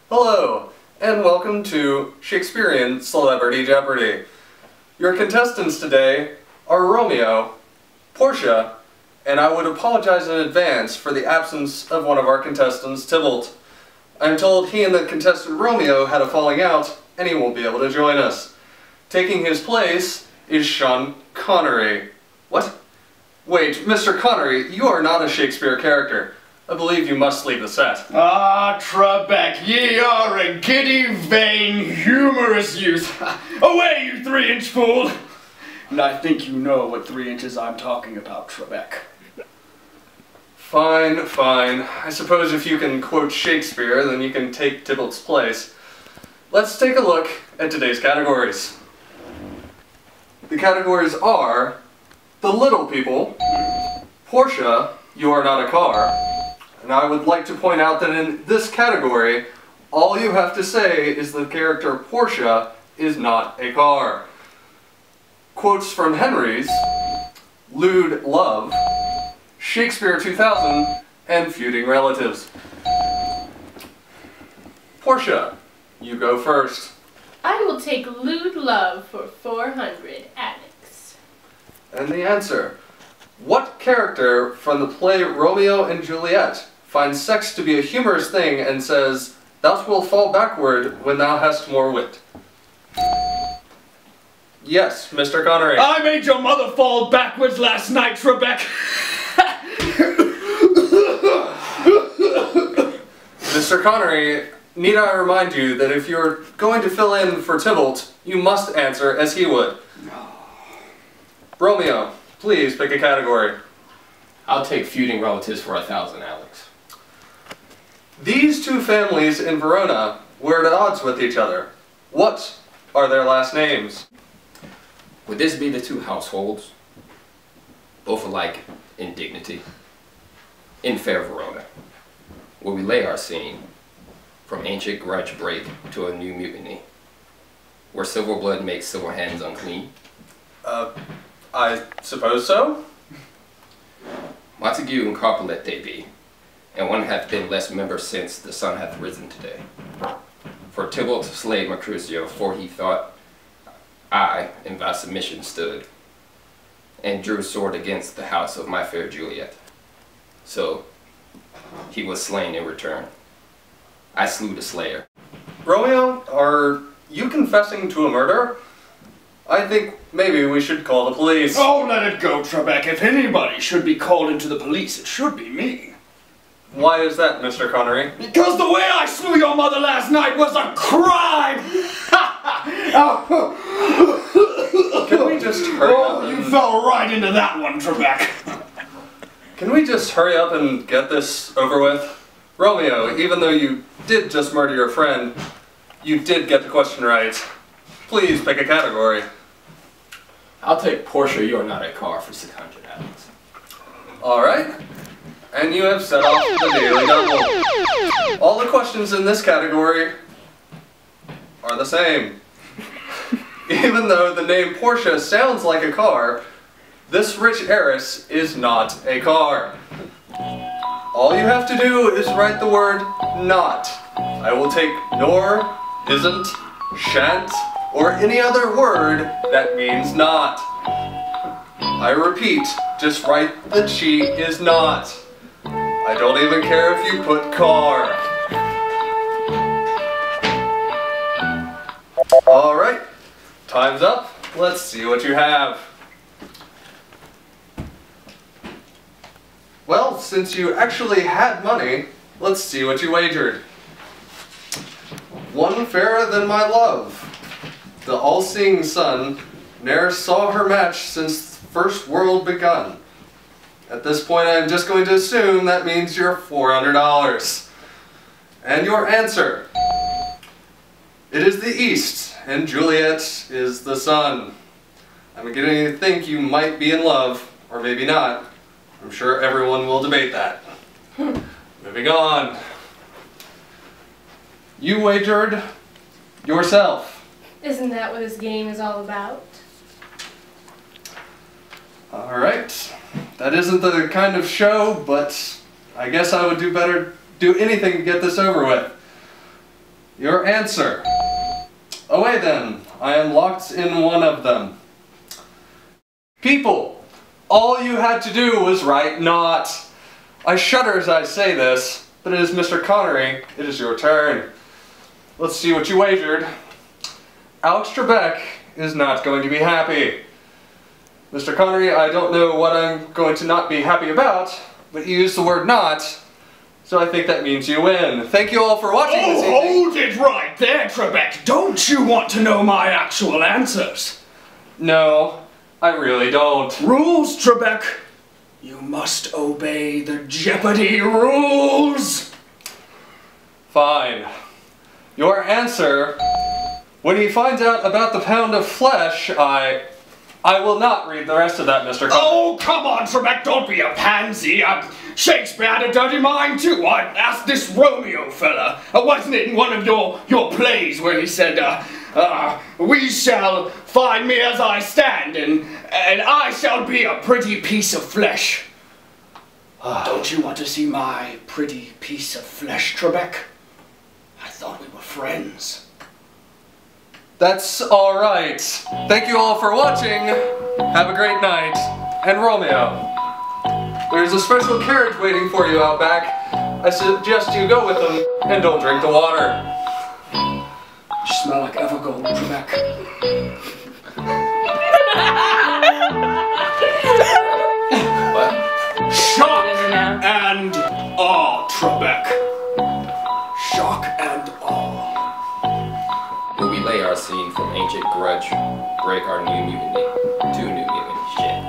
Hello, and welcome to Shakespearian Celebrity Jeopardy! Your contestants today are Romeo, Portia, and I would apologize in advance for the absence of one of our contestants, Tybalt. I'm told he and the contestant Romeo had a falling out, and he won't be able to join us. Taking his place is Sean Connery. What? Wait, Mr. Connery, you are not a Shakespeare character. I believe you must leave the set. Ah, Trebek, ye are a giddy, vain, humorous youth. Away, you 3-inch fool! And I think you know what 3 inches I'm talking about, Trebek. Fine, fine. I suppose if you can quote Shakespeare, then you can take Tybalt's place. Let's take a look at today's categories. The categories are The Little People, Portia, You Are Not a Car, and I would like to point out that in this category, all you have to say is the character Portia is not a car. Quotes from Henry's, Lewd Love, Shakespeare 2000, and Feuding Relatives. Portia, you go first. I will take Lewd Love for 400, Alex. And the answer. What character from the play Romeo and Juliet finds sex to be a humorous thing and says, "Thou wilt fall backward when thou hast more wit"? Yes, Mr. Connery. I made your mother fall backwards last night, Trebek. Mr. Connery, need I remind you that if you're going to fill in for Tybalt, you must answer as he would. Romeo, please pick a category. I'll take Feuding Relatives for 1,000, Alex. These two families in Verona were at odds with each other. What are their last names? Would this be the two households, both alike in dignity, in fair Verona, where we lay our scene, from ancient grudge break to a new mutiny, where silver blood makes silver hands unclean? I suppose so. Montague and Capulet they be, and one hath been less member since the sun hath risen today. For Tybalt slayed Mercutio, for he thought I in thy submission stood, and drew sword against the house of my fair Juliet. So he was slain in return. I slew the slayer. Romeo, are you confessing to a murder? I think maybe we should call the police. Oh, let it go, Trebek. If anybody should be called into the police, it should be me. Why is that, Mr. Connery? Because the way I slew your mother last night was a crime! Can we just hurry up? Oh, you fell right into that one, Trebek. Can we just hurry up and get this over with? Romeo, even though you did just murder your friend, you did get the question right. Please pick a category. I'll take Portia, You Are Not a Car for 600, Alex. Alright. And you have set off the daily double. All the questions in this category are the same. Even though the name Portia sounds like a car, this rich heiress is not a car. All you have to do is write the word not. I will take nor, isn't, shan't, or any other word that means not. I repeat, just write that she is not. I don't even care if you put car. Alright, time's up. Let's see what you have. Well, since you actually had money, let's see what you wagered. One fairer than my love. The all-seeing sun ne'er saw her match since first world begun. At this point, I'm just going to assume that means you're $400. And your answer. It is the east, and Juliet is the sun. I'm beginning to think you might be in love, or maybe not. I'm sure everyone will debate that. Moving on. You wagered yourself. Isn't that what this game is all about? Alright. That isn't the kind of show, but I guess I would do anything to get this over with. Your answer. Away then. I am locked in one of them. People, all you had to do was write not. I shudder as I say this, but it is Mr. Connery. It is your turn. Let's see what you wagered. Alex Trebek is not going to be happy. Mr. Connery, I don't know what I'm going to not be happy about, but you used the word not, so I think that means you win. Thank you all for watching this evening. Hold it right there, Trebek. Don't you want to know my actual answers? No, I really don't. Rules, Trebek. You must obey the Jeopardy rules. Fine. Your answer, when he finds out about the pound of flesh, I will not read the rest of that, Mr. Connery. Oh, come on, Trebek, don't be a pansy. Shakespeare had a dirty mind, too. I asked this Romeo fella. Wasn't it in one of your plays where he said, we shall find me as I stand, and I shall be a pretty piece of flesh. Don't you want to see my pretty piece of flesh, Trebek? I thought we were friends. That's alright. Thank you all for watching. Have a great night. And Romeo, there's a special carriage waiting for you out back. I suggest you go with them and don't drink the water. You smell like Evergold, Trebek. What? Shock and awe, Trebek. Shock and awe. Will we lay our scene from ancient grudge, break our new mutiny, to new mutiny shit?